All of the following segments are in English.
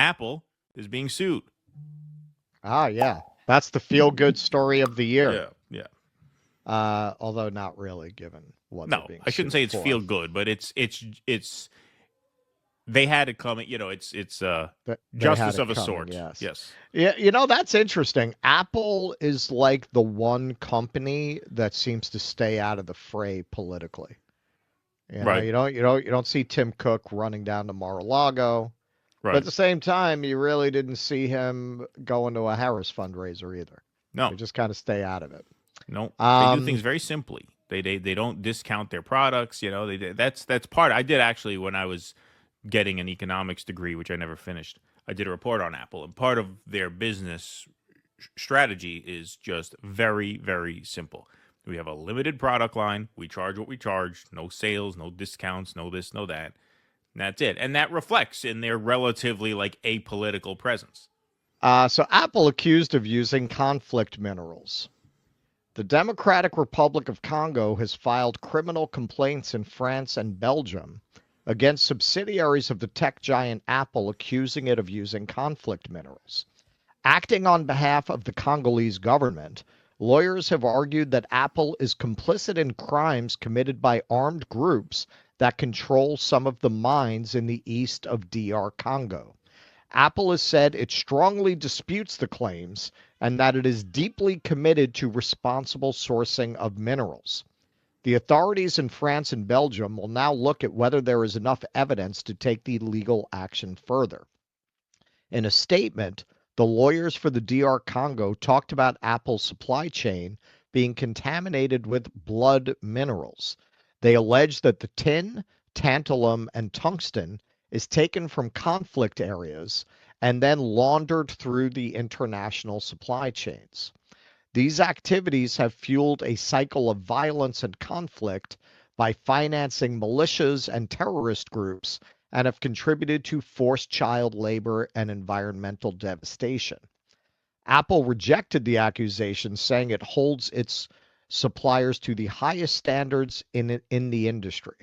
Apple is being sued. Ah, yeah. That's the feel-good story of the year. Yeah, yeah. Although not really, given what they're No, being I shouldn't sued say it's for. feel good, but it's they had it coming. It's They had justice it of a coming, sort. yes. Yes. Yeah, that's interesting. Apple is like the one company that seems to stay out of the fray politically. Right. You don't see Tim Cook running down to Mar-a-Lago, but at Right. the same time, you really didn't see him going to a Harris fundraiser either. No. They just kind of stay out of it. No. They do Um, things very simply. They don't discount their products. That's part. I did actually when I was getting an economics degree, which I never finished. I did a report on Apple, and part of their business strategy is just very, very simple. We have a limited product line. We charge what we charge. No sales, no discounts, no this, no that. And that's it. And that reflects in their relatively like apolitical presence. so Apple accused of using conflict minerals. The Democratic Republic of Congo has filed criminal complaints in France and Belgium against subsidiaries of the tech giant Apple, accusing it of using conflict minerals. Acting on behalf of the Congolese government, lawyers have argued that Apple is complicit in crimes committed by armed groups that control some of the mines in the east of DR Congo. Apple has said it strongly disputes the claims and that it is deeply committed to responsible sourcing of minerals. The authorities in France and Belgium will now look at whether there is enough evidence to take the legal action further. In a statement, the lawyers for the DR Congo talked about Apple's supply chain being contaminated with blood minerals. They allege that the tin, tantalum, and tungsten is taken from conflict areas and then laundered through the international supply chains. These activities have fueled a cycle of violence and conflict by financing militias and terrorist groups and have contributed to forced child labor and environmental devastation. Apple rejected the accusation, saying it holds its suppliers to the highest standards in the industry.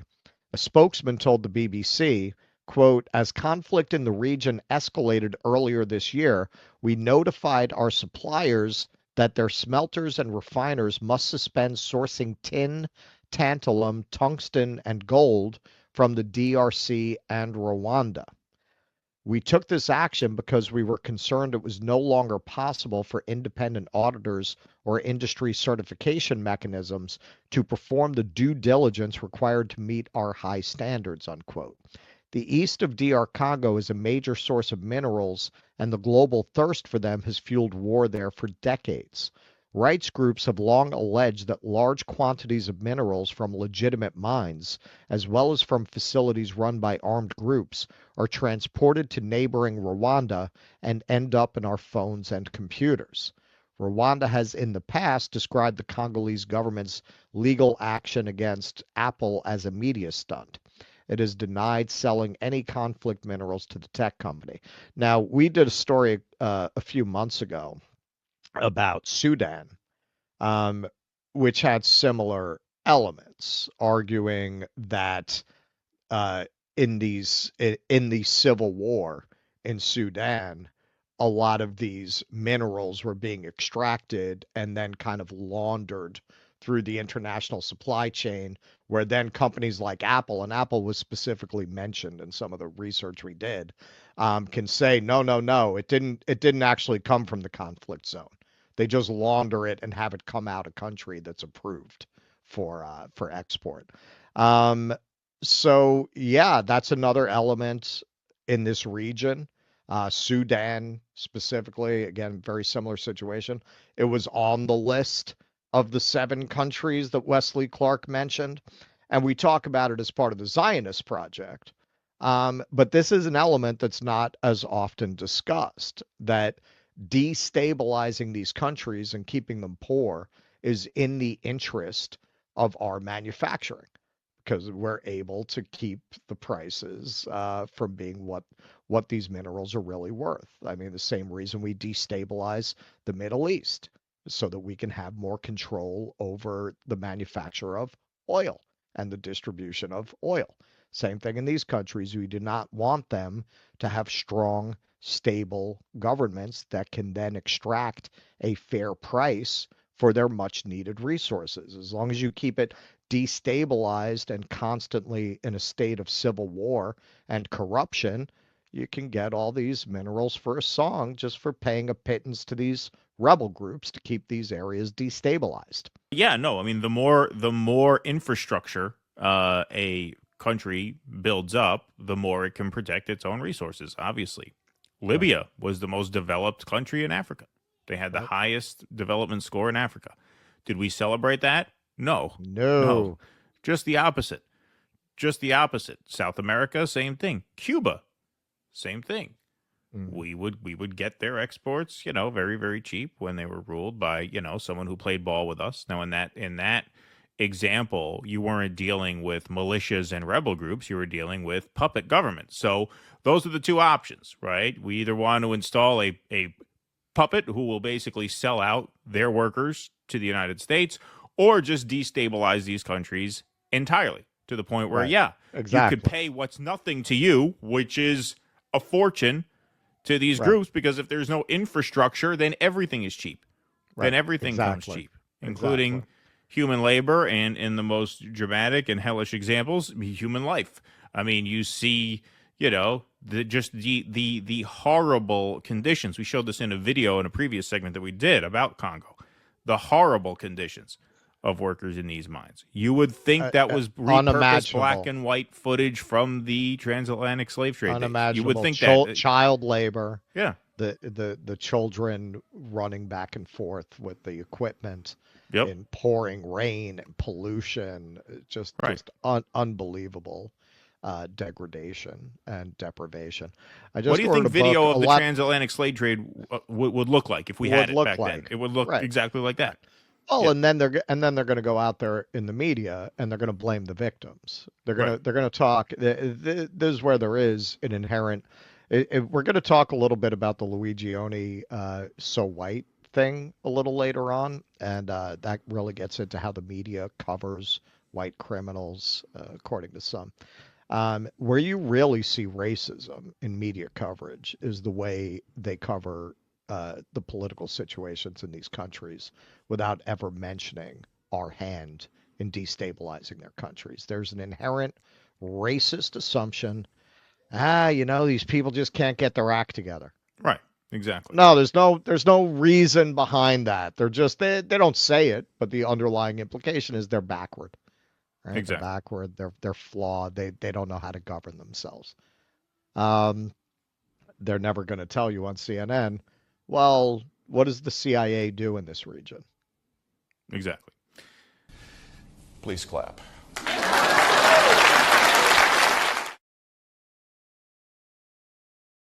A spokesman told the BBC, quote, as conflict in the region escalated earlier this year, we notified our suppliers that their smelters and refiners must suspend sourcing tin, tantalum, tungsten, and gold from the DRC and Rwanda. We took this action because we were concerned it was no longer possible for independent auditors or industry certification mechanisms to perform the due diligence required to meet our high standards, unquote. The east of DR Congo is a major source of minerals, and the global thirst for them has fueled war there for decades. Rights groups have long alleged that large quantities of minerals from legitimate mines, as well as from facilities run by armed groups, are transported to neighboring Rwanda and end up in our phones and computers. Rwanda has in the past described the Congolese government's legal action against Apple as a media stunt. It has denied selling any conflict minerals to the tech company. Now, we did a story a few months ago about Sudan, um, which had similar elements, arguing that uh, in the civil war in Sudan, a lot of these minerals were being extracted and then kind of laundered through the international supply chain, where then companies like Apple, and Apple was specifically mentioned in some of the research we did, can say, no, no, no, it didn't actually come from the conflict zone. They just launder it and have it come out a country that's approved for export. Um, so yeah, that's another element in this region. Sudan specifically, again, very similar situation. It was on the list of the 7 countries that Wesley Clark mentioned, and we talk about it as part of the Zionist project. But this is an element that's not as often discussed, that destabilizing these countries and keeping them poor is in the interest of our manufacturing, because we're able to keep the prices from being what these minerals are really worth. I mean, the same reason we destabilize the Middle East, so that we can have more control over the manufacture of oil and the distribution of oil. Same thing in these countries. We do not want them to have strong, stable governments that can then extract a fair price for their much needed resources. As long as you keep it destabilized and constantly in a state of civil war and corruption, you can get all these minerals for a song just for paying a pittance to these rebel groups to keep these areas destabilized. Yeah, no, I mean the more infrastructure a country builds up, the more it can protect its own resources. Obviously, Libya Right. was the most developed country in Africa. They had the Right. highest development score in Africa. Did we celebrate that? No, no, No. just the opposite. Just the opposite. South America, same thing. Cuba, same thing. Mm. We would get their exports, very very cheap when they were ruled by someone who played ball with us. Now in that example, you weren't dealing with militias and rebel groups; you were dealing with puppet governments. So those are the two options, right? We either want to install a puppet who will basically sell out their workers to the United States, or just destabilize these countries entirely to the point where, Right. yeah, you could Exactly. pay what's nothing to you, which is a fortune to these Right. groups, because if there's no infrastructure, then everything is cheap. Then Right. everything comes Exactly. cheap, Exactly. including human labor, and in the most dramatic and hellish examples, human life. I mean, you see, the horrible conditions. We showed this in a video in a previous segment that we did about Congo. The horrible conditions of workers in these mines. You would think that was repurposed black Unimaginable. and white footage from the transatlantic slave trade days. You would Unimaginable. think that, Child labor. yeah, The children running back and forth with the equipment yep, in pouring rain and pollution, right. unbelievable degradation and deprivation. I What do just you ordered think a book. video A of the lot transatlantic slave trade would look like if we had would it look back then? like. It would look Right. exactly like that. Well, Yeah, and then they're going to go out there in the media and they're going to blame the victims. right. They're going to talk. This is where there is an inherent. We're going to talk a little bit about the Luigi Oni so white thing a little later on, and that really gets into how the media covers white criminals, according to some. Where you really see racism in media coverage is the way they cover the political situations in these countries without ever mentioning our hand in destabilizing their countries. There's an inherent racist assumption. These people just can't get their act together. Right. Exactly. No, there's no reason behind that. They don't say it, but the underlying implication is they're backward. Right? They're Exactly. backward. They're flawed. They don't know how to govern themselves. Um, they're never going to tell you on CNN, well, what does the CIA do in this region? Exactly. Please clap.